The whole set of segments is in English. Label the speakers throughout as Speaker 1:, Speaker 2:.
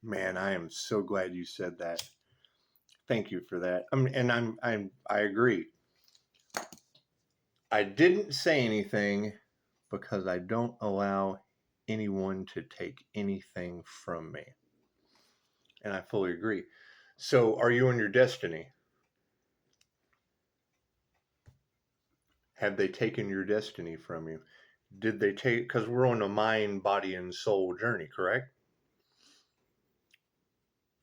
Speaker 1: Man, I am so glad you said that. Thank you for that. I agree. I didn't say anything because I don't allow anyone to take anything from me. And I fully agree. So, are you in your destiny? Have they taken your destiny from you? Did they take, because we're on a mind, body, and soul journey, correct?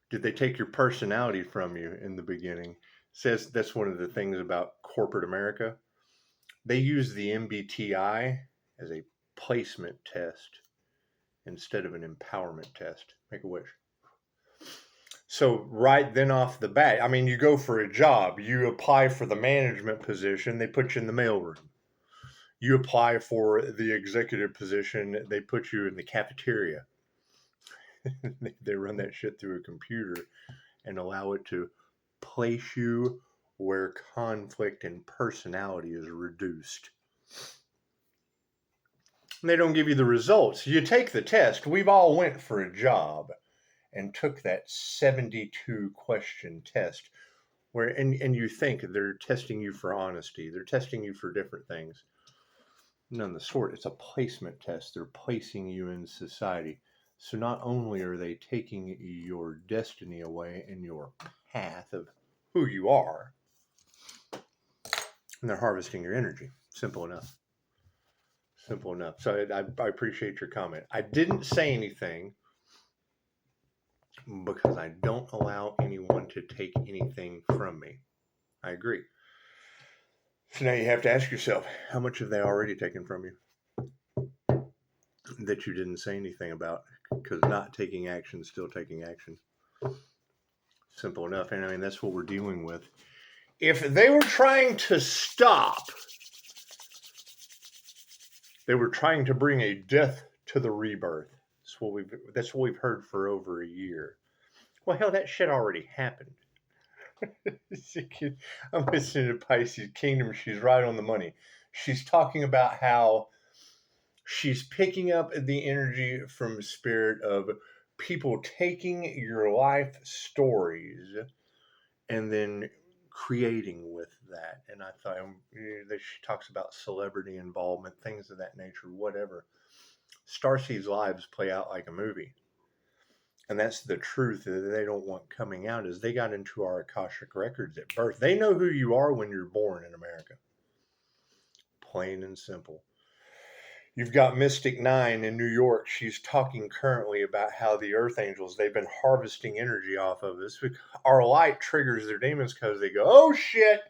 Speaker 1: Did they take your personality from you in the beginning? Says that's one of the things about corporate America. They use the MBTI as a placement test instead of an empowerment test. Make a wish. So right then off the bat, I mean, you go for a job, you apply for the management position, they put you in the mailroom. You apply for the executive position, they put you in the cafeteria. They run that shit through a computer and allow it to place you where conflict and personality is reduced. And they don't give you the results. You take the test. We've all went for a job and took that 72 question test where and you think they're testing you for honesty. They're testing you for different things. None of the sort. It's a placement test. They're placing you in society. So not only are they taking your destiny away and your path of who you are, and they're harvesting your energy. Simple enough. Simple enough. So I appreciate your comment. I didn't say anything because I don't allow anyone to take anything from me. I agree. So now you have to ask yourself, how much have they already taken from you that you didn't say anything about? Because not taking action is still taking action. Simple enough. And I mean, that's what we're dealing with. If they were trying to stop, they were trying to bring a death to the rebirth. That's what we've heard for over a year. Well, hell, that shit already happened. I'm listening to Pisces Kingdom. She's right on the money. She's talking about how she's picking up the energy from spirit of people taking your life stories and then creating with that. And I thought that she talks about celebrity involvement, things of that nature, whatever. Starseeds' lives play out like a movie. And that's the truth that they don't want coming out is they got into our Akashic records at birth. They know who you are when you're born in America. Plain and simple. You've got Mystic 9 in New York. She's talking currently about how the Earth Angels, they've been harvesting energy off of us. Our light triggers their demons because they go, oh shit,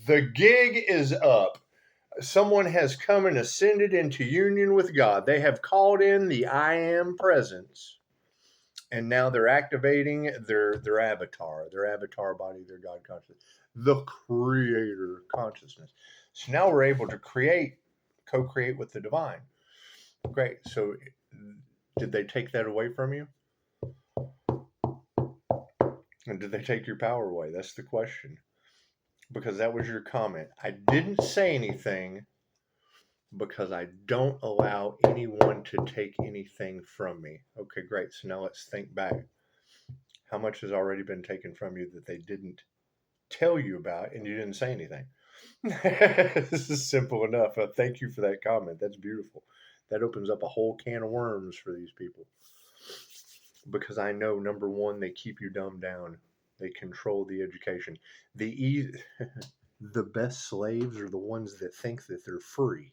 Speaker 1: the gig is up. Someone has come and ascended into union with God. They have called in the I Am presence. And now they're activating their avatar body, their God consciousness, the creator consciousness. So now we're able to co-create with the divine. Great. So did they take that away from you? And did they take your power away? That's the question. Because that was your comment. I didn't say anything because I don't allow anyone to take anything from me. Okay, great. So now let's think back. How much has already been taken from you that they didn't tell you about and you didn't say anything? This is simple enough. Thank you for that comment. That's beautiful. That opens up a whole can of worms for these people. Because I know, number one, they keep you dumbed down. They control the education. The best slaves are the ones that think that they're free.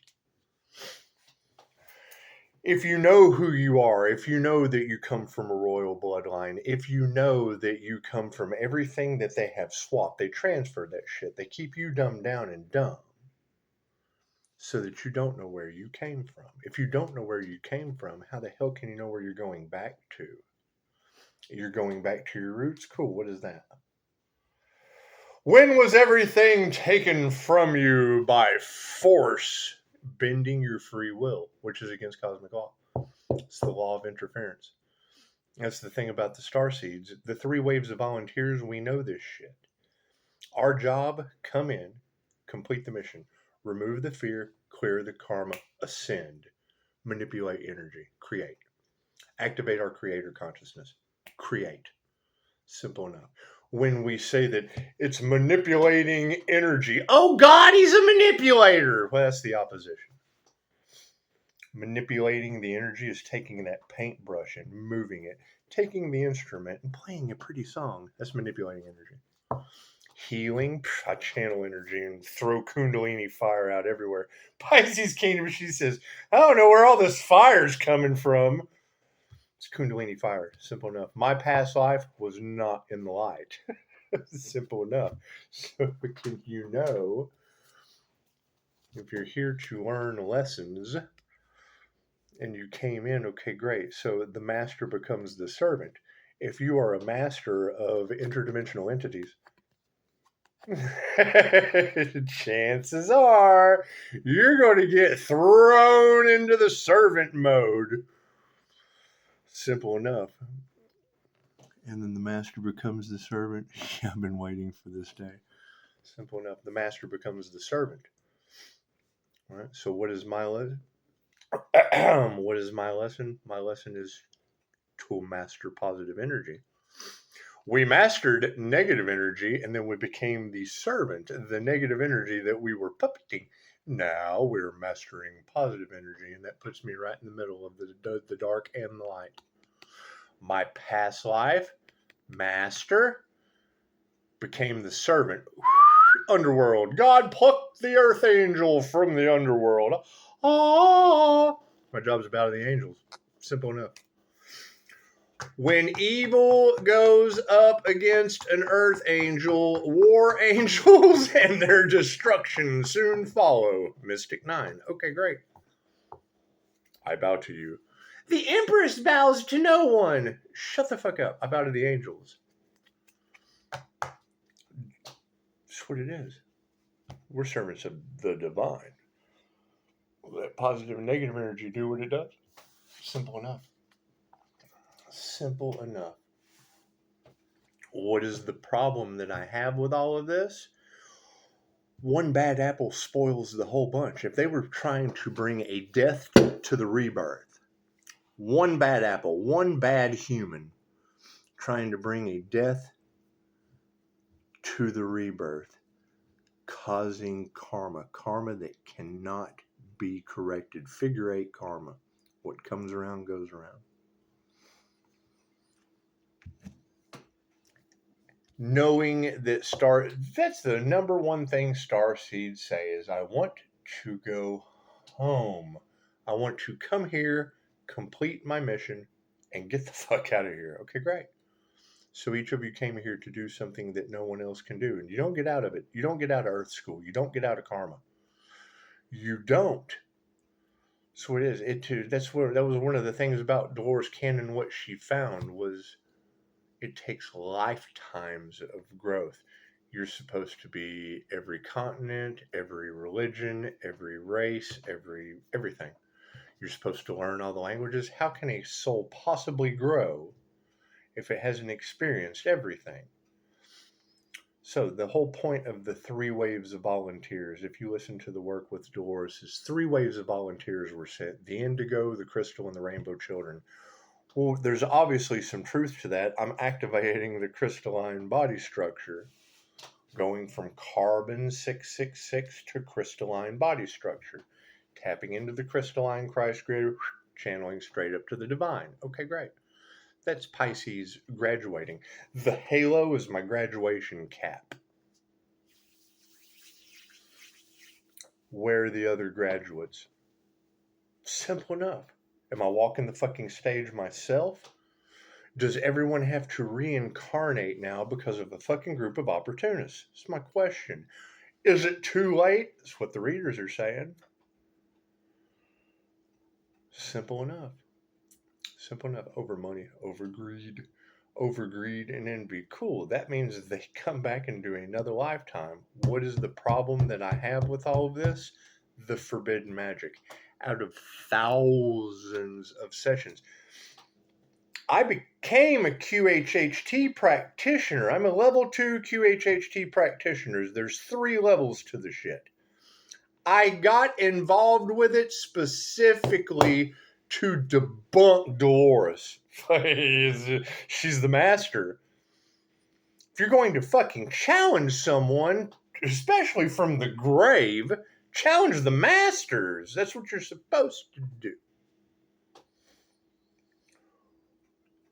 Speaker 1: If you know who you are, if you know that you come from a royal bloodline, if you know that you come from everything that they have swapped, they transfer that shit. They keep you dumbed down and dumb so that you don't know where you came from. If you don't know where you came from, how the hell can you know where you're going back to? You're going back to your roots? Cool, what is that? When was everything taken from you by force, bending your free will, which is against cosmic law? It's the law of interference. That's the thing about the starseeds. The 3 waves of volunteers, we know this shit. Our job, come in, complete the mission, remove the fear, clear the karma, ascend, manipulate energy, create, activate our creator consciousness. create. Simple enough. When we say that it's manipulating energy, oh God, he's a manipulator. Well, that's the opposition. Manipulating the energy is taking that paintbrush and moving it, taking the instrument and playing a pretty song. That's manipulating energy. Healing, I channel energy and throw Kundalini fire out everywhere. Pisces Kingdom, she says, I don't know where all this fire's coming from. It's Kundalini fire. Simple enough. My past life was not in the light. Simple enough. So you know, if you're here to learn lessons and you came in, okay, great. So the master becomes the servant. If you are a master of interdimensional entities, chances are you're going to get thrown into the servant mode. Simple enough. And then the master becomes the servant. I've been waiting for this day. Simple enough. The master becomes the servant. All right. So what is my lesson? What is my lesson? My lesson is to master positive energy. We mastered negative energy, and then we became the servant, the negative energy that we were puppeting. Now we're mastering positive energy, and that puts me right in the middle of the dark and the light. My past life, master, became the servant. Underworld. God plucked the earth angel from the underworld. Ah, my job's about the angels. Simple enough. When evil goes up against an earth angel, war angels and their destruction soon follow. Mystic 9. Okay, great. I bow to you. The Empress bows to no one. Shut the fuck up. I bow to the angels. That's what it is. We're servants of the divine. Let positive and negative energy do what it does. Simple enough. Simple enough. What is the problem that I have with all of this? One bad apple spoils the whole bunch. If they were trying to bring a death to the rebirth, one bad apple, one bad human trying to bring a death to the rebirth, causing karma that cannot be corrected. Figure 8 karma. What comes around goes around. Knowing that that's the number one thing star seeds say is, I want to go home. I want to come here, complete my mission, and get the fuck out of here. Okay, great. So each of you came here to do something that no one else can do, and you don't get out of it. You don't get out of Earth School. You don't get out of karma. You don't. So it is. That was one of the things about Dolores Cannon. What she found was, it takes lifetimes of growth. You're supposed to be every continent, every religion, every race, everything. You're supposed to learn all the languages. How can a soul possibly grow if it hasn't experienced everything? So the whole point of the 3 waves of volunteers, if you listen to the work with Dolores, is 3 waves of volunteers were sent: the indigo, the crystal, and the rainbow children. Well, there's obviously some truth to that. I'm activating the crystalline body structure, going from carbon 666 to crystalline body structure, tapping into the crystalline Christ grid, channeling straight up to the divine. Okay, great. That's Pisces graduating. The halo is my graduation cap. Where are the other graduates? Simple enough. Am I walking the fucking stage myself? Does everyone have to reincarnate now because of a fucking group of opportunists? That's my question. Is it too late? That's what the readers are saying. Simple enough. Simple enough. Over money, over greed and envy. Cool. That means they come back and do another lifetime. What is the problem that I have with all of this? The forbidden magic. Out of thousands of sessions, I became a QHHT practitioner. I'm a level 2 QHHT practitioner. There's 3 levels to the shit. I got involved with it specifically to debunk Dolores. She's the master. If you're going to fucking challenge someone, especially from the grave, challenge the masters. That's what you're supposed to do.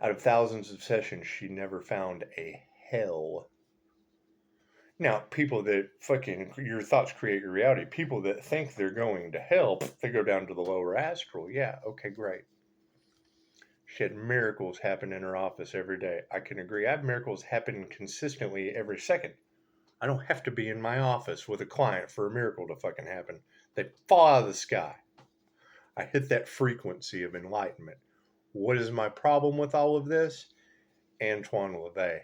Speaker 1: Out of thousands of sessions, she never found a hell. Now, people that fucking, your thoughts create your reality. People that think they're going to hell, they go down to the lower astral. Yeah, okay, great. She had miracles happen in her office every day. I can agree. I have miracles happen consistently every second. I don't have to be in my office with a client for a miracle to fucking happen. They fall out of the sky. I hit that frequency of enlightenment. What is my problem with all of this? Antoine LaVey.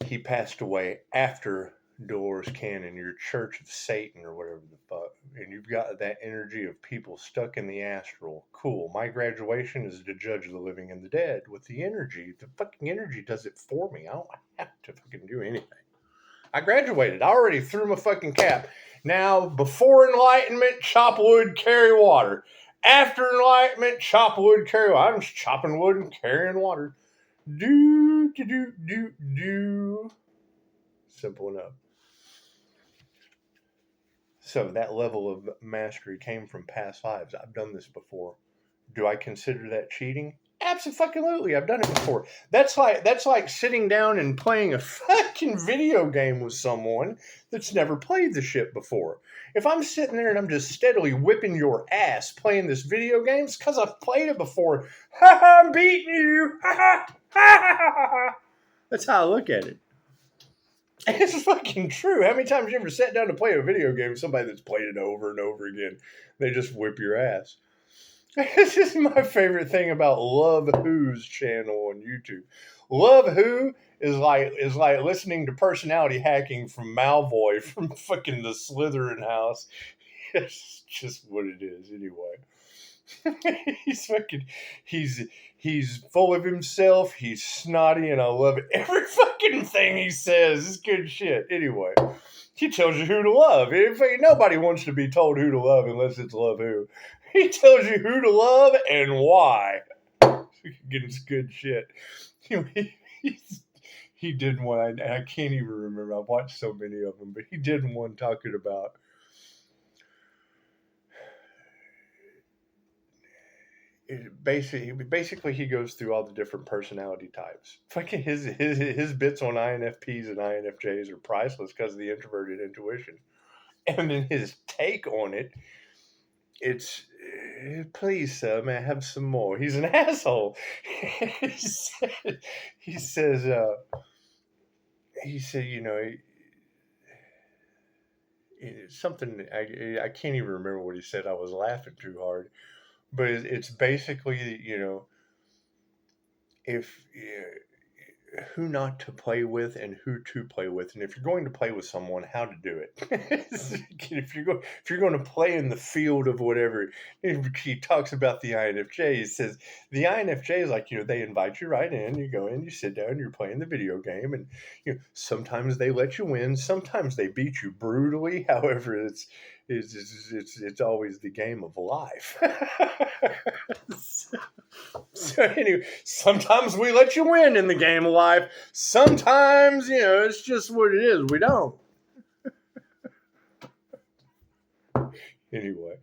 Speaker 1: He passed away after Dolores Cannon, your Church of Satan or whatever the fuck. And you've got that energy of people stuck in the astral. Cool. My graduation is to judge the living and the dead with the energy. The fucking energy does it for me. I don't have to fucking do anything. I graduated. I already threw my fucking cap. Now, before enlightenment, chop wood, carry water. After enlightenment, chop wood, carry water. I'm just chopping wood and carrying water. Do. Simple enough. So that level of mastery came from past lives. I've done this before. Do I consider that cheating? Absolutely. I've done it before. That's like sitting down and playing a fucking video game with someone that's never played the shit before. If I'm sitting there and I'm just steadily whipping your ass playing this video game, it's because I've played it before. Ha ha, I'm beating you. Ha ha, ha ha ha ha. That's how I look at it. It's fucking true. How many times you ever sat down to play a video game with somebody that's played it over and over again? They just whip your ass. This is my favorite thing about Love Who's channel on YouTube. Love Who is like listening to personality hacking from Malvoy from fucking the Slytherin house. It's just what it is anyway. He's full of himself. He's snotty, and I love it. Every fucking thing he says is good shit. Anyway, he tells you who to love. Nobody wants to be told who to love unless it's Love Who. He tells you who to love and why. It's good shit. He did one, I can't even remember. I've watched so many of them, but he did one talking about basically he goes through all the different personality types. Fucking his bits on INFPs and INFJs are priceless because of the introverted intuition. And then his take on it, it's please, sir, may I have some more? He's an asshole. he says, you know, something, I can't even remember what he said. I was laughing too hard. But it's basically, you know, if who not to play with and who to play with, and if you're going to play with someone, how to do it. if you're going to play in the field of whatever, he talks about the INFJ. He says the INFJ is like, you know, they invite you right in, you go in, you sit down, you're playing the video game, and you know, sometimes they let you win, sometimes they beat you brutally. However, it's always the game of life. So anyway, sometimes we let you win in the game of life. Sometimes, you know, it's just what it is. We don't. Anyway,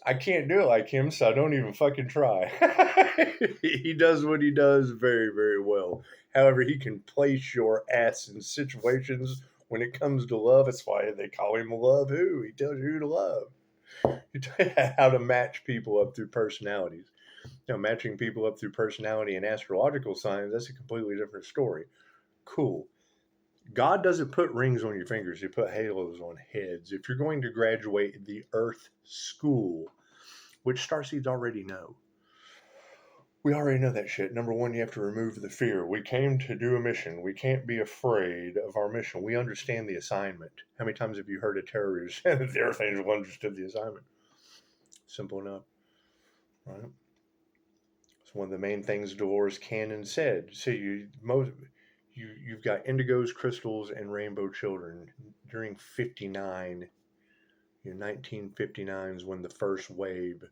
Speaker 1: I can't do it like him, so I don't even fucking try. He does what he does very, very well. However, he can place your ass in situations when it comes to love. That's why they call him Love Who. He tells you who to love. He tells you how to match people up through personalities. You know, matching people up through personality and astrological signs, that's a completely different story. Cool. God doesn't put rings on your fingers. He put halos on heads. If you're going to graduate the Earth School, which starseeds already know, we already know that shit. Number one, you have to remove the fear. We came to do a mission. We can't be afraid of our mission. We understand the assignment. How many times have you heard a terrorist say that the Earth Angel understood the assignment? Simple enough, right? It's one of the main things Dolores Cannon said. See, you've got indigos, crystals, and rainbow children. During 59, 1959 is when the first wave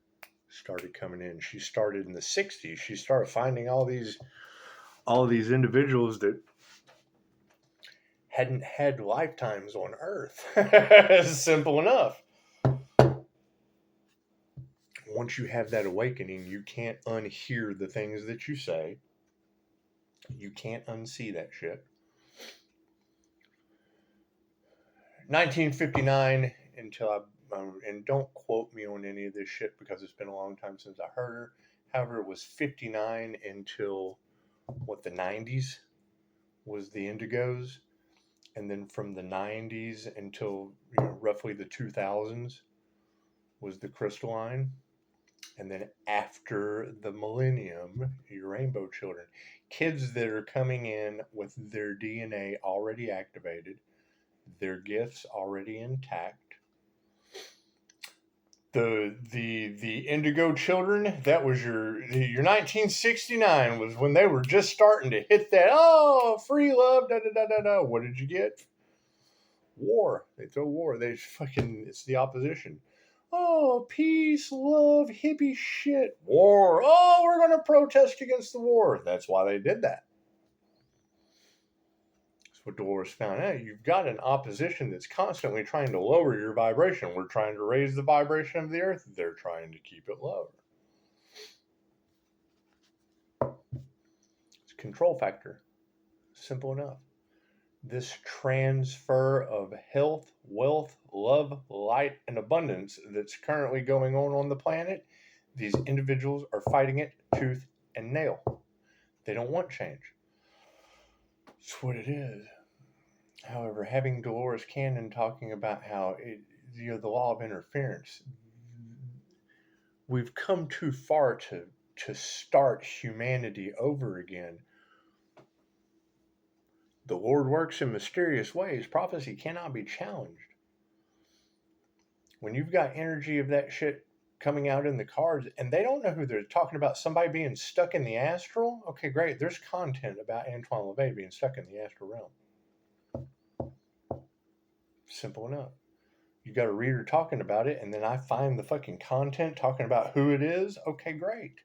Speaker 1: started coming in. She started in the 60s. She started finding all these individuals that hadn't had lifetimes on Earth. Simple enough. Once you have that awakening, you can't unhear the things that you say. You can't unsee that shit. 1959 until and don't quote me on any of this shit because it's been a long time since I heard her. However, it was 59 until the 90s was the Indigos, and then from the 90s until roughly the 2000s was the Crystalline, and then after the millennium, your Rainbow Children, kids that are coming in with their DNA already activated, their gifts already intact. The Indigo Children, that was your 1969 was when they were just starting to hit that, free love, da da da da da. What did you get? War. They throw war. It's the opposition. Oh, peace, love, hippie shit. War. Oh, we're going to protest against the war. That's why they did that. That's what Dolores found out. You've got an opposition that's constantly trying to lower your vibration. We're trying to raise the vibration of the earth. They're trying to keep it lower. It's a control factor. Simple enough. This transfer of health, wealth, love, light, and abundance that's currently going on the planet, these individuals are fighting it tooth and nail. They don't want change. It's what it is. However, having Dolores Cannon talking about how the law of interference, we've come too far to start humanity over again. The Lord works in mysterious ways. Prophecy cannot be challenged. When you've got energy of that shit coming out in the cards, and they don't know who they're talking about, somebody being stuck in the astral, okay, great. There's content about Antoine LaVey being stuck in the astral realm. Simple enough. You got a reader talking about it, and then I find the fucking content talking about who it is. Okay, great.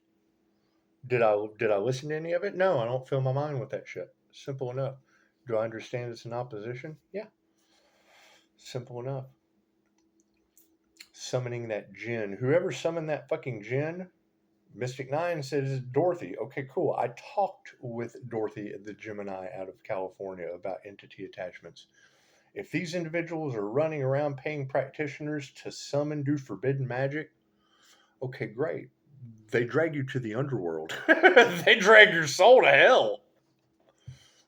Speaker 1: Did I listen to any of it? No, I don't fill my mind with that shit. Simple enough. Do I understand it's an opposition? Yeah. Simple enough. Summoning that djinn. Whoever summoned that fucking djinn, Mystic Nine says Dorothy. Okay, cool. I talked with Dorothy, the Gemini out of California, about entity attachments. If these individuals are running around paying practitioners to summon, do forbidden magic, okay, great. They drag you to the underworld. They drag your soul to hell.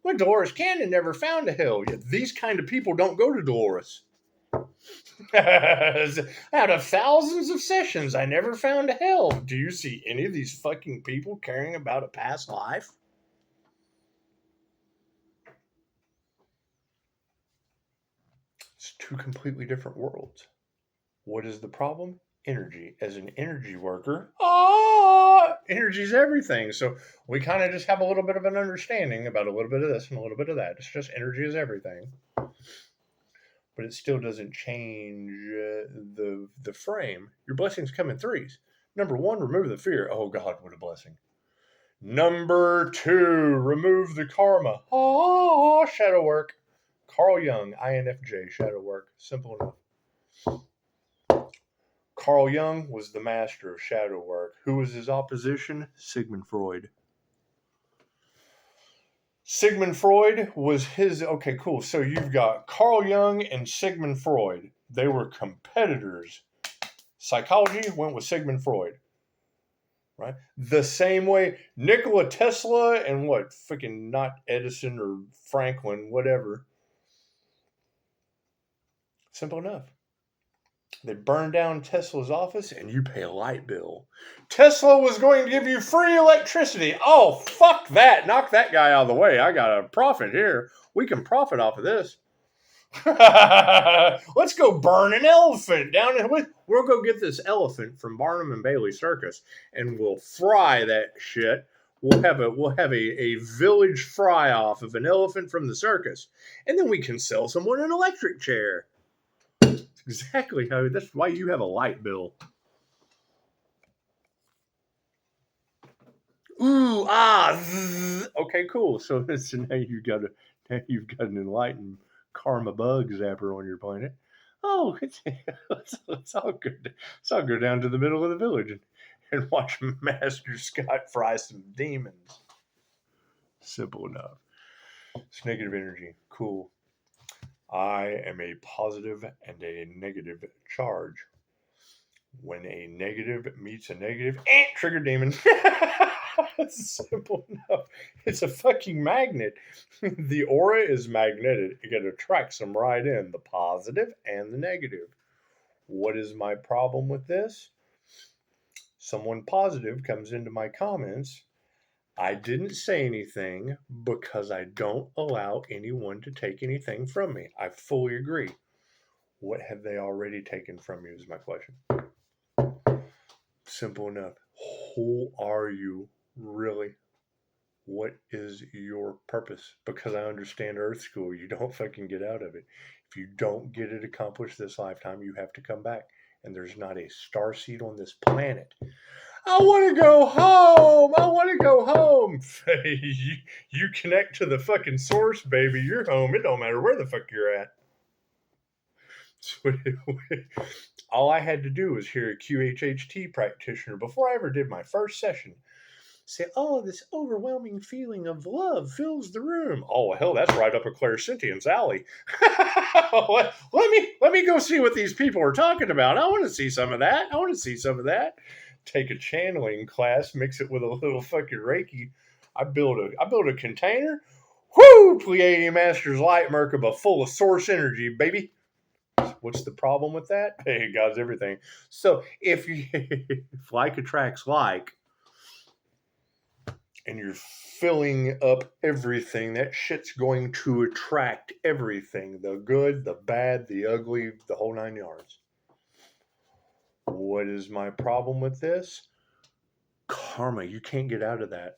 Speaker 1: Well, Dolores Cannon never found a hell. Yet these kind of people don't go to Dolores. Out of thousands of sessions, I never found a hell. Do you see any of these fucking people caring about a past life? It's two completely different worlds. What is the problem? Energy. As an energy worker, energy's everything. So we kind of just have a little bit of an understanding about a little bit of this and a little bit of that. It's just energy is everything. But it still doesn't change the frame. Your blessings come in threes. Number one, remove the fear. Oh God, what a blessing. Number two, remove the karma. Shadow work. Carl Jung, INFJ, shadow work. Simple enough. Carl Jung was the master of shadow work. Who was his opposition? Sigmund Freud. Sigmund Freud was his. Okay, cool. So you've got Carl Jung and Sigmund Freud. They were competitors. Psychology went with Sigmund Freud. Right? The same way Nikola Tesla and freaking not Edison or Franklin, whatever. Simple enough. They burned down Tesla's office and you pay a light bill. Tesla was going to give you free electricity. Oh, fuck that. Knock that guy out of the way. I got a profit here. We can profit off of this. Let's go burn an elephant down. We'll go get this elephant from Barnum and Bailey Circus and we'll fry that shit. We'll have a village fry off of an elephant from the circus. And then we can sell someone an electric chair. Exactly how. That's why you have a light bill. Ooh, ah, zzz. Okay, cool. So, so now you've got an enlightened karma bug zapper on your planet. Oh, it's all good. So I'll go down to the middle of the village and watch Master Scott fry some demons. Simple enough. It's negative energy. Cool. I am a positive and a negative charge. When a negative meets a negative, trigger demon. It's simple enough. It's a fucking magnet. The aura is magnetic. It attracts them right in, the positive and the negative. What is my problem with this? Someone positive comes into my comments. I didn't say anything because I don't allow anyone to take anything from me. I fully agree. What have they already taken from you is my question. Simple enough. Who are you really? What is your purpose? Because I understand Earth School. You don't fucking get out of it. If you don't get it accomplished this lifetime, you have to come back. And there's not a starseed on this planet. I want to go home. I want to go home. You connect to the fucking source, baby. You're home. It don't matter where the fuck you're at. All I had to do was hear a QHHT practitioner before I ever did my first session say, "Oh, this overwhelming feeling of love fills the room." Oh, hell, that's right up a clairsentience alley. let me go see what these people are talking about. I want to see some of that. I want to see some of that. Take a channeling class, mix it with a little fucking Reiki. I build a container. Whoo! Pleiadian Masters Light Merkaba full of source energy, baby. What's the problem with that? Hey, God's everything. So if like attracts like, and you're filling up everything, that shit's going to attract everything. The good, the bad, the ugly, the whole 9 yards. What is my problem with this? Karma. You can't get out of that.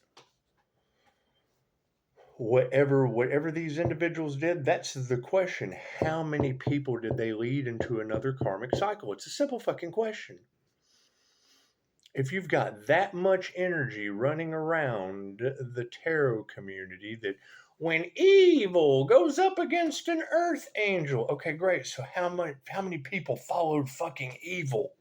Speaker 1: Whatever these individuals did, that's the question. How many people did they lead into another karmic cycle? It's a simple fucking question. If you've got that much energy running around the tarot community that when evil goes up against an earth angel, okay, great. So how many people followed fucking evil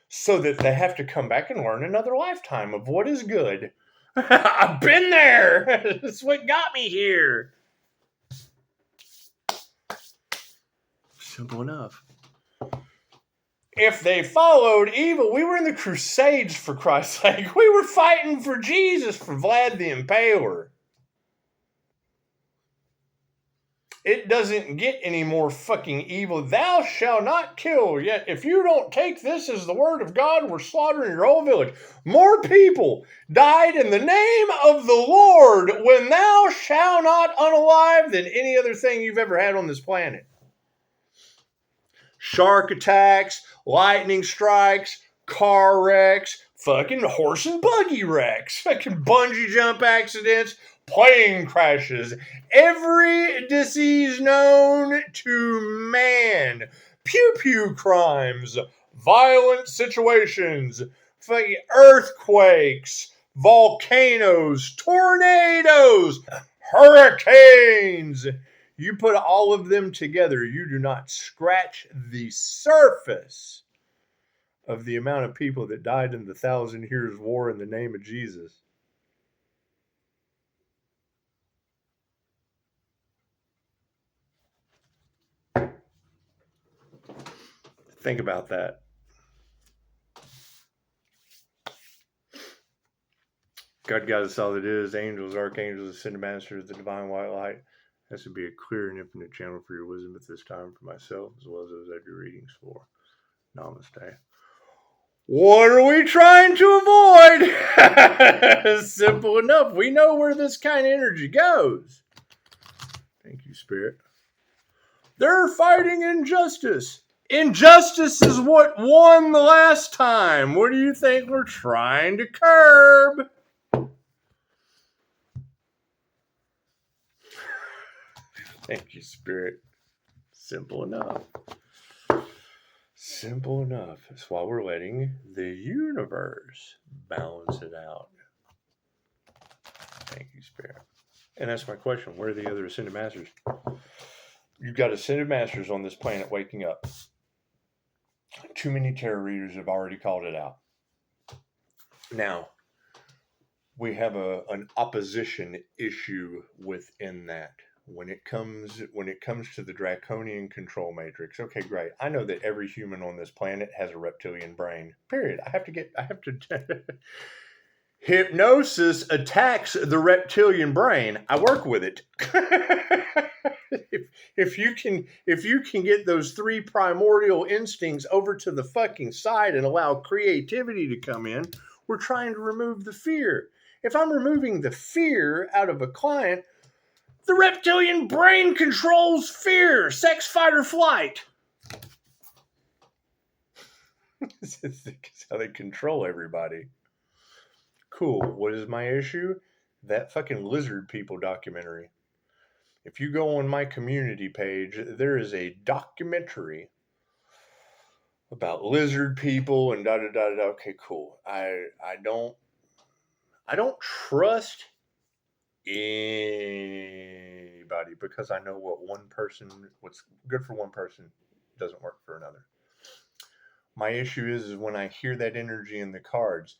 Speaker 1: so that they have to come back and learn another lifetime of what is good? I've been there. That's what got me here. Simple enough. If they followed evil, we were in the Crusades, for Christ's sake. We were fighting for Jesus, for Vlad the Impaler. It doesn't get any more fucking evil. Thou shalt not kill. Yet if you don't take this as the word of God, we're slaughtering your whole village. More people died in the name of the Lord when thou shalt not unalive than any other thing you've ever had on this planet. Shark attacks, lightning strikes, car wrecks, fucking horse and buggy wrecks, fucking bungee jump accidents, plane crashes, every disease known to man, pew-pew crimes, violent situations, fucking earthquakes, volcanoes, tornadoes, hurricanes. You put all of them together, you do not scratch the surface of the amount of people that died in the 1,000 Years' War in the name of Jesus. Think about that. God got us all that is, angels, archangels, ascended masters, the divine white light. This would be a clear and infinite channel for your wisdom at this time for myself, as well as those I do readings for. Namaste. What are we trying to avoid? Simple enough. We know where this kind of energy goes. Thank you, Spirit. They're fighting injustice. Injustice is what won the last time. What do you think we're trying to curb? Thank you, Spirit. Simple enough. Simple enough. That's why we're letting the universe balance it out. Thank you, Spirit. And that's my question. Where are the other Ascended Masters? You've got Ascended Masters on this planet waking up. Too many tarot readers have already called it out. Now, we have an opposition issue within that. When it comes to the draconian control matrix, okay, great. I know that every human on this planet has a reptilian brain. Period. I have to hypnosis attacks the reptilian brain. I work with it. if you can get those three primordial instincts over to the fucking side and allow creativity to come in, we're trying to remove the fear. If I'm removing the fear out of a client, the reptilian brain controls fear, sex, fight, or flight. That's how they control everybody. Cool. What is my issue? That fucking lizard people documentary. If you go on my community page, there is a documentary about lizard people and da da da da. Okay, cool. I don't trust anybody because I know what's good for one person doesn't work for another. My issue is when I hear that energy in the cards,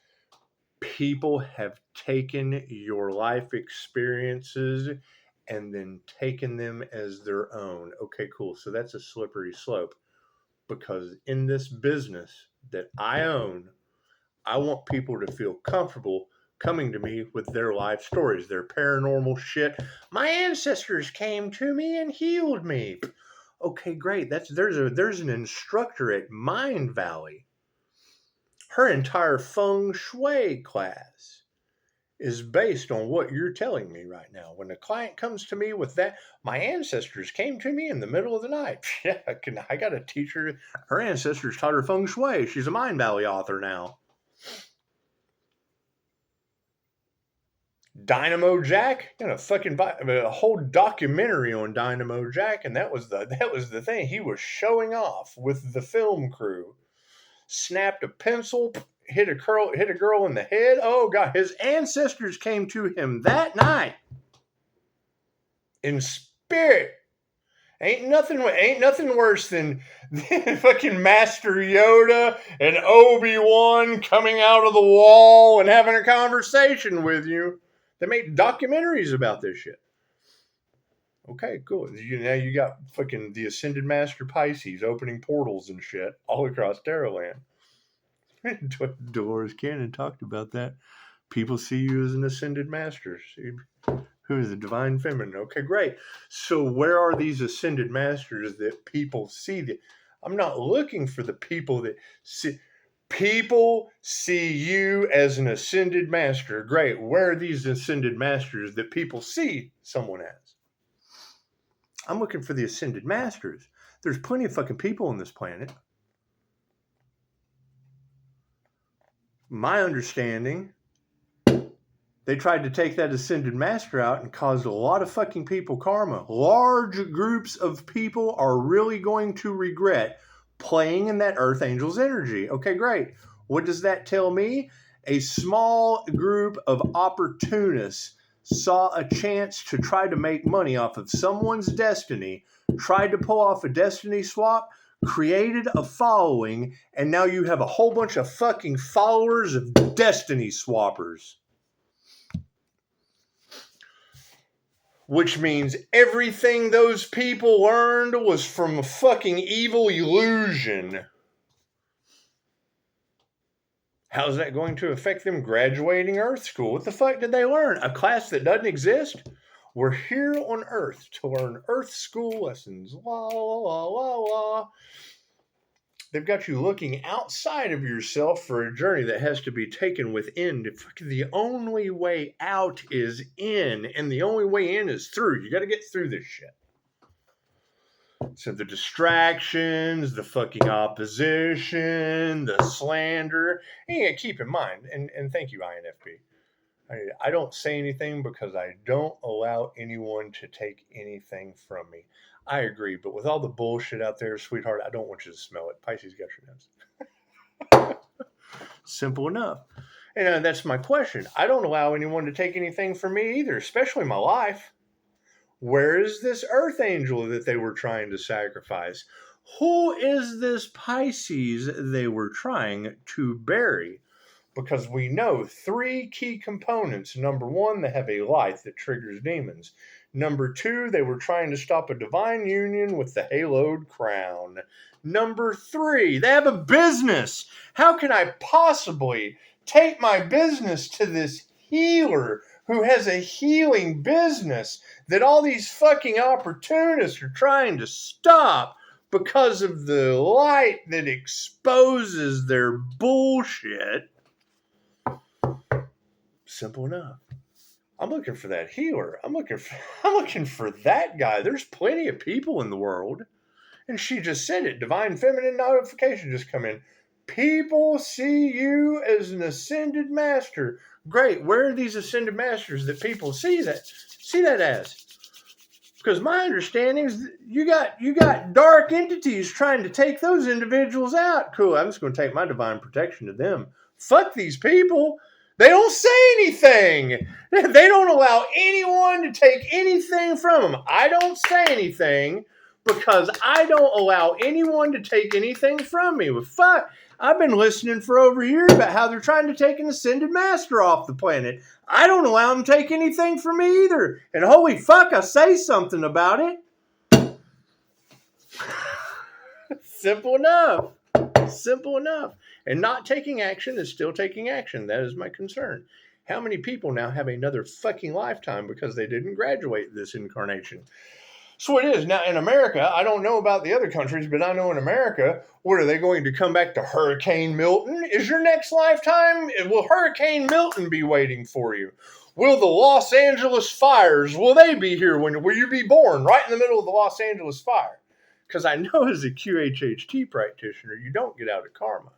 Speaker 1: people have taken your life experiences and then taken them as their own. Okay, cool. So that's a slippery slope because in this business that I own, I want people to feel comfortable coming to me with their life stories, their paranormal shit. My ancestors came to me and healed me. Okay, great. There's an instructor at Mind Valley. Her entire feng shui class is based on what you're telling me right now. When a client comes to me with that, my ancestors came to me in the middle of the night. Yeah, I got a teacher. Her ancestors taught her feng shui. She's a Mind Valley author now. Dynamo Jack, a whole documentary on Dynamo Jack, and that was the thing. He was showing off with the film crew. Snapped a pencil, hit a girl in the head. Oh God, his ancestors came to him that night in spirit. Ain't nothing worse than fucking Master Yoda and Obi-Wan coming out of the wall and having a conversation with you. They made documentaries about this shit. Okay, cool. Now you got fucking the Ascended Master Pisces opening portals and shit all across Terraland. Dolores Cannon talked about that. People see you as an Ascended Master. Who is the Divine Feminine? Okay, great. So where are these Ascended Masters that people see? I'm not looking for the people that see. People see you as an Ascended Master. Great. Where are these Ascended Masters that people see someone as? I'm looking for the Ascended Masters. There's plenty of fucking people on this planet. My understanding, they tried to take that Ascended Master out and caused a lot of fucking people karma. Large groups of people are really going to regret playing in that Earth Angel's energy. Okay, great. What does that tell me? A small group of opportunists saw a chance to try to make money off of someone's destiny, tried to pull off a destiny swap, created a following, and now you have a whole bunch of fucking followers of destiny swappers. Which means everything those people learned was from a fucking evil illusion. How's that going to affect them graduating Earth School? What the fuck did they learn? A class that doesn't exist? We're here on Earth to learn Earth School lessons. La, la, la, la, la. They've got you looking outside of yourself for a journey that has to be taken within. The only way out is in, and the only way in is through. You got to get through this shit. So the distractions, the fucking opposition, the slander. And keep in mind, and thank you, INFP. I don't say anything because I don't allow anyone to take anything from me. I agree, but with all the bullshit out there, sweetheart, I don't want you to smell it. Pisces got your nose. Simple enough. And that's my question. I don't allow anyone to take anything from me either, especially my life. Where is this earth angel that they were trying to sacrifice? Who is this Pisces they were trying to bury? Because we know three key components. Number one, they have a light that triggers demons. Number two, they were trying to stop a divine union with the haloed crown. Number three, they have a business. How can I possibly take my business to this healer who has a healing business that all these fucking opportunists are trying to stop because of the light that exposes their bullshit? Simple enough. I'm looking for that healer. I'm looking for that guy. There's plenty of people in the world. And she just said it. Divine feminine notification just come in. People see you as an ascended master. Great. Where are these ascended masters that people see that as? Because my understanding is you got dark entities trying to take those individuals out. Cool. I'm just going to take my divine protection to them. Fuck these people. They don't say anything. They don't allow anyone to take anything from them. I don't say anything because I don't allow anyone to take anything from me. Well, fuck. I've been listening for over a year about how they're trying to take an ascended master off the planet. I don't allow them to take anything from me either. And holy fuck, I say something about it. Simple enough. Simple enough. And not taking action is still taking action. That is my concern. How many people now have another fucking lifetime because they didn't graduate this incarnation? So it is. Now in America, I don't know about the other countries, but I know in America, what are they going to come back to Hurricane Milton? Is your next lifetime? Will Hurricane Milton be waiting for you? Will the Los Angeles fires, will they be here? Will you be born right in the middle of the Los Angeles fire? Because I know as a QHHT practitioner, you don't get out of karma.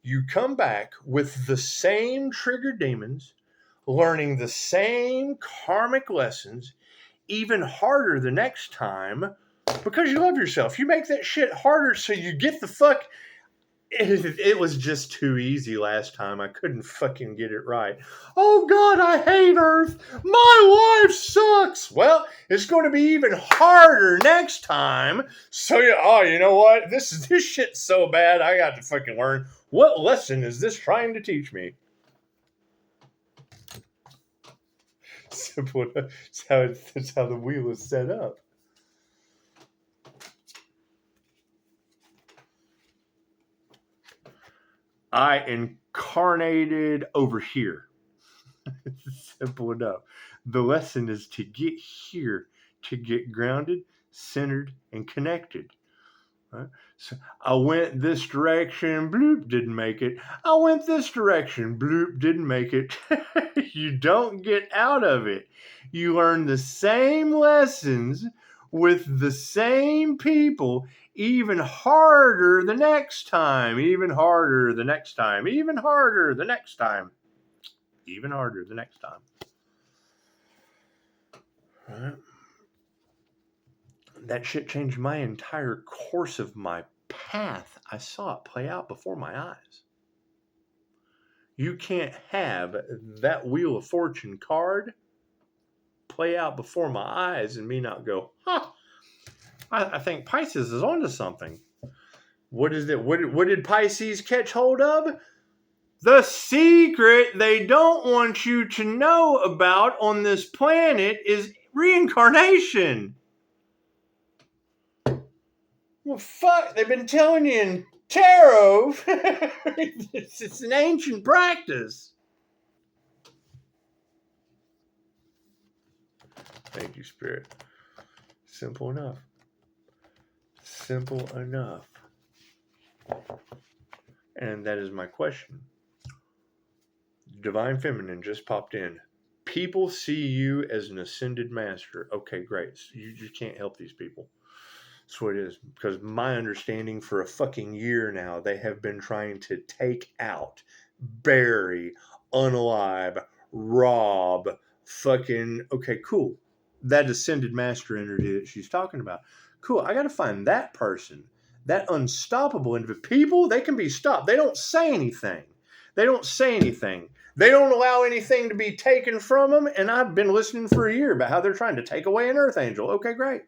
Speaker 1: You come back with the same trigger demons, learning the same karmic lessons, even harder the next time, because you love yourself. You make that shit harder so you get the fuck. It was just too easy last time. I couldn't fucking get it right. Oh God, I hate Earth. My life sucks. Well, it's going to be even harder next time. So you know what? This shit's so bad. I got to fucking learn. What lesson is this trying to teach me? Simple enough. That's how the wheel is set up. I incarnated over here. Simple enough. The lesson is to get here, to get grounded, centered, and connected. Right? So I went this direction, bloop, didn't make it. I went this direction, bloop, didn't make it. You don't get out of it. You learn the same lessons with the same people, even harder the next time, even harder the next time, even harder the next time, even harder the next time. All right. That shit changed my entire course of my path. I saw it play out before my eyes. You can't have that Wheel of Fortune card play out before my eyes and me not go, I think Pisces is onto something. What is it? What did Pisces catch hold of? The secret they don't want you to know about on this planet is reincarnation. Well, fuck, they've been telling you in tarot. It's an ancient practice. Thank you, Spirit. Simple enough. Simple enough. And that is my question. Divine Feminine just popped in. People see you as an ascended master. Okay, great. So you just can't help these people. That's what it is. Because my understanding for a fucking year now, they have been trying to take out, bury, unalive, rob, fucking, okay, cool. That ascended master energy that she's talking about. Cool, I got to find that person. That unstoppable individual. People, they can be stopped. They don't say anything. They don't say anything. They don't allow anything to be taken from them. And I've been listening for a year about how they're trying to take away an earth angel. Okay, great.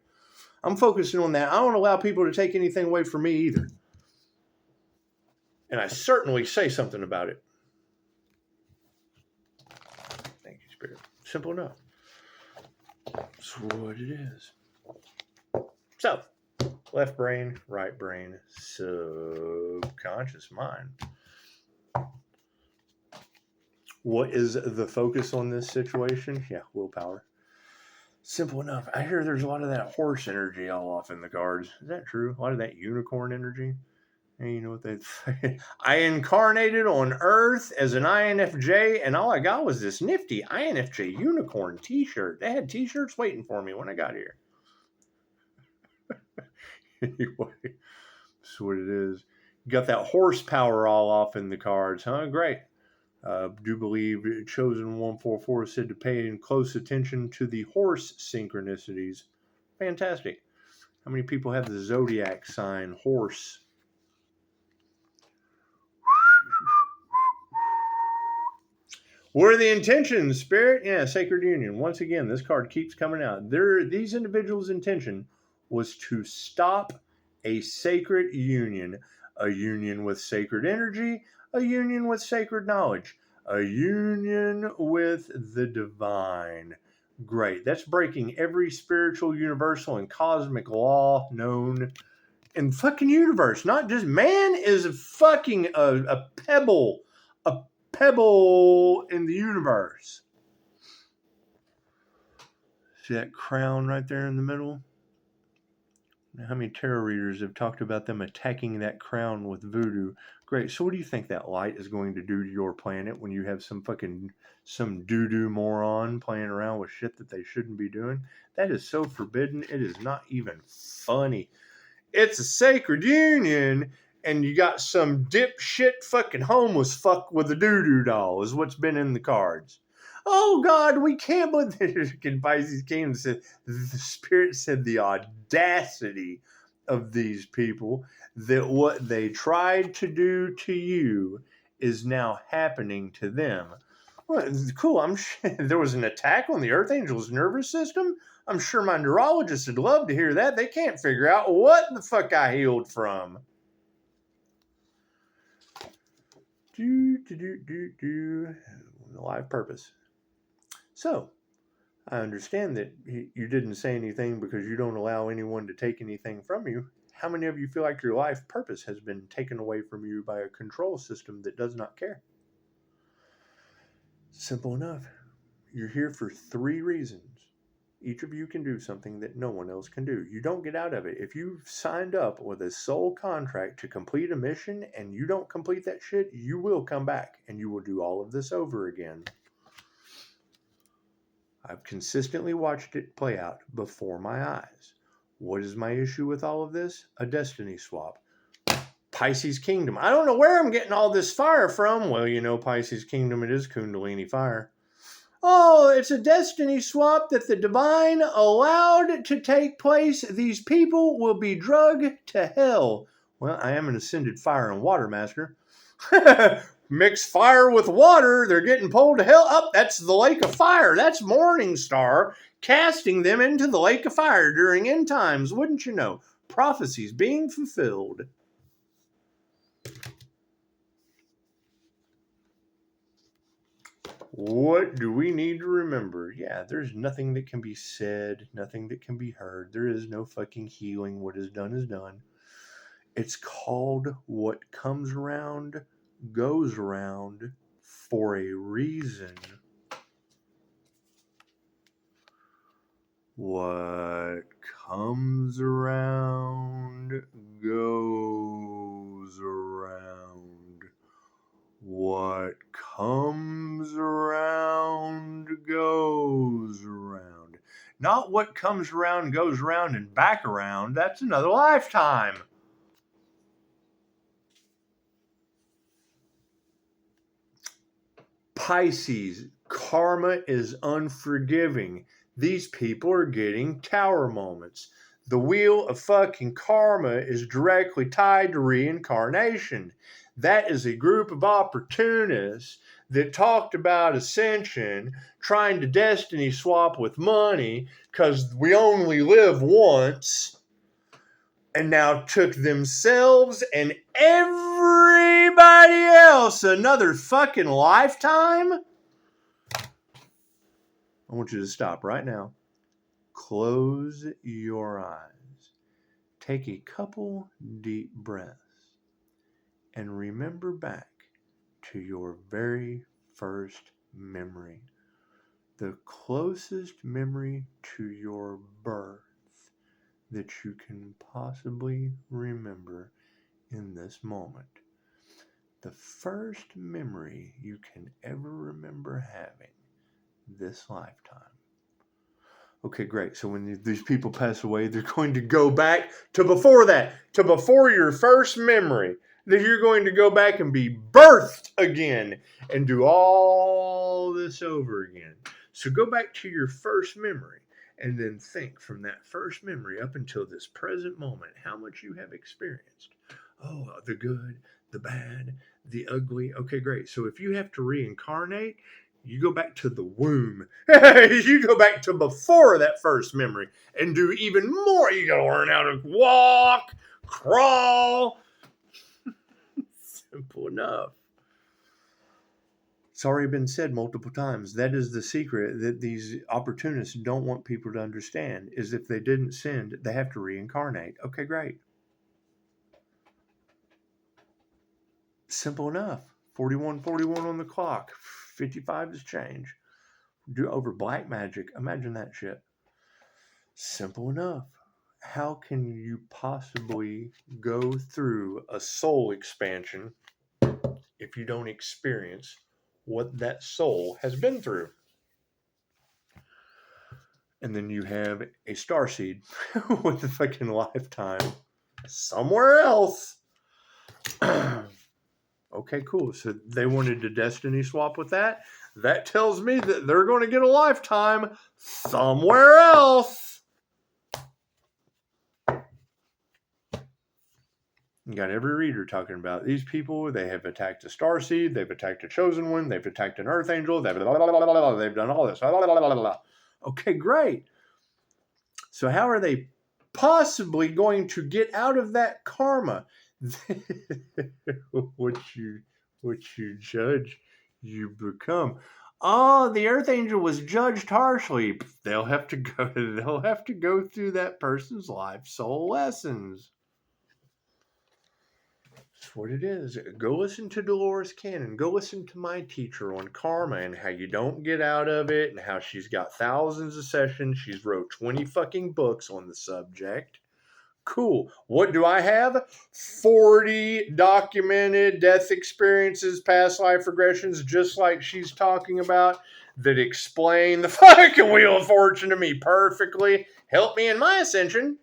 Speaker 1: I'm focusing on that. I don't allow people to take anything away from me either. And I certainly say something about it. Thank you, Spirit. Simple enough. That's what it is. So, left brain, right brain, subconscious mind. What is the focus on this situation? Yeah, willpower. Simple enough. I hear there's a lot of that horse energy all off in the cards. Is that true? A lot of that unicorn energy? And you know what they say? I incarnated on Earth as an INFJ, and all I got was this nifty INFJ unicorn t-shirt. They had t-shirts waiting for me when I got here. Anyway, that's what it is. You got that horsepower all off in the cards, huh? Great. Do believe Chosen 144 said to pay close attention to the horse synchronicities. Fantastic. How many people have the zodiac sign horse? What are the intentions, Spirit? Yeah, Sacred Union. Once again, this card keeps coming out. These individuals' intention was to stop a sacred union, a union with sacred energy, a union with sacred knowledge, a union with the divine. Great. That's breaking every spiritual, universal, and cosmic law known in fucking universe. Not just man is fucking a pebble in the universe. See that crown right there in the middle? How many tarot readers have talked about them attacking that crown with voodoo? Great. So what do you think that light is going to do to your planet when you have some doo-doo moron playing around with shit that they shouldn't be doing? That is so forbidden. It is not even funny. It's a sacred union, and you got some dipshit fucking homeless fuck with a doo-doo doll is what's been in the cards. Oh, God, we can't believe that. Pisces came and said, the Spirit said the audacity of these people that what they tried to do to you is now happening to them. Well, cool. There was an attack on the Earth Angel's nervous system. I'm sure my neurologist would love to hear that. They can't figure out what the fuck I healed from. Life purpose. So, I understand that you didn't say anything because you don't allow anyone to take anything from you. How many of you feel like your life purpose has been taken away from you by a control system that does not care? Simple enough. You're here for 3 reasons. Each of you can do something that no one else can do. You don't get out of it. If you've signed up with a soul contract to complete a mission and you don't complete that shit, you will come back and you will do all of this over again. I've consistently watched it play out before my eyes. What is my issue with all of this? A destiny swap. Pisces Kingdom. I don't know where I'm getting all this fire from. Well, you know, Pisces Kingdom, it is Kundalini fire. Oh, it's a destiny swap that the divine allowed to take place. These people will be drugged to hell. Well, I am an ascended fire and water master. Mix fire with water, they're getting pulled to hell. Up, that's the lake of fire. That's Morningstar casting them into the lake of fire during end times. Wouldn't you know? Prophecies being fulfilled. What do we need to remember? Yeah, there's nothing that can be said, nothing that can be heard. There is no fucking healing. What is done is done. It's called what comes around goes around for a reason. What comes around goes around. What comes around goes around. Not what comes around goes around and back around. That's another lifetime. Pisces, karma is unforgiving. These people are getting tower moments. The wheel of fucking karma is directly tied to reincarnation. That is a group of opportunists that talked about ascension, trying to destiny swap with money because we only live once, and now took themselves and everybody else another fucking lifetime. I want you to stop right now. Close your eyes. Take a couple deep breaths and remember back to your very first memory, the closest memory to your birth that you can possibly remember in this moment. The first memory you can ever remember having this lifetime. Okay, great. So when these people pass away, they're going to go back to before that, to before your first memory. That you're going to go back and be birthed again and do all this over again. So go back to your first memory and then think from that first memory up until this present moment how much you have experienced. Oh, the good, the bad, the ugly. Okay, great. So if you have to reincarnate, you go back to the womb. You go back to before that first memory and do even more. You got to learn how to walk, crawl. Simple enough. It's already been said multiple times. That is the secret that these opportunists don't want people to understand, is if they didn't send, they have to reincarnate. Okay, great. Simple enough. 41:41 on the clock. 55 is change. Do over black magic. Imagine that shit. Simple enough. How can you possibly go through a soul expansion if you don't experience what that soul has been through? And then you have a starseed with a fucking lifetime somewhere else. Okay, cool. So they wanted to destiny swap with that. That tells me that they're going to get a lifetime somewhere else. You got every reader talking about these people. They have attacked a starseed. They've attacked a chosen one. They've attacked an earth angel. They've done all this. Okay, great. So how are they possibly going to get out of that karma? What you judge, you become. Oh, the earth angel was judged harshly. They'll have to go through that person's life soul lessons. That's what it is. Go listen to Dolores Cannon. Go listen to my teacher on karma and how you don't get out of it and how she's got thousands of sessions. She's wrote 20 fucking books on the subject. Cool. What do I have? 40 documented death experiences, past life regressions, just like she's talking about, that explain the fucking Wheel of Fortune to me perfectly. Help me in my ascension.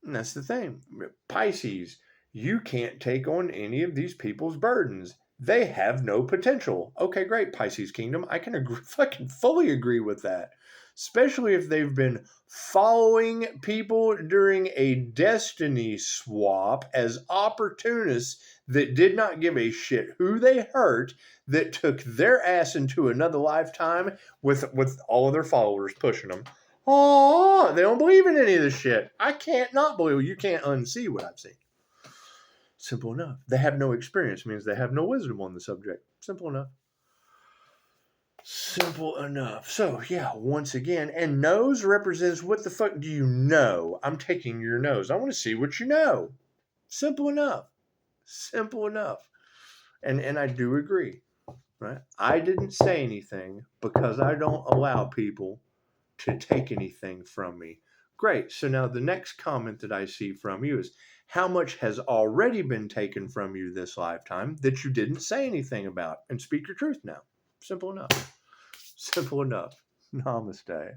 Speaker 1: And that's the thing. Pisces, you can't take on any of these people's burdens. They have no potential. Okay, great, Pisces Kingdom. I can fucking fully agree with that. Especially if they've been following people during a destiny swap as opportunists that did not give a shit who they hurt, that took their ass into another lifetime with all of their followers pushing them. Oh, they don't believe in any of this shit. I can't not believe. You can't unsee what I've seen. Simple enough. They have no experience, means they have no wisdom on the subject. Simple enough. Simple enough. So, yeah, once again, and nose represents what the fuck do you know? I'm taking your nose. I want to see what you know. Simple enough. Simple enough. And I do agree, right? I didn't say anything because I don't allow people to take anything from me. Great. So now the next comment that I see from you is, how much has already been taken from you this lifetime that you didn't say anything about? And speak your truth now. Simple enough. Simple enough. Namaste.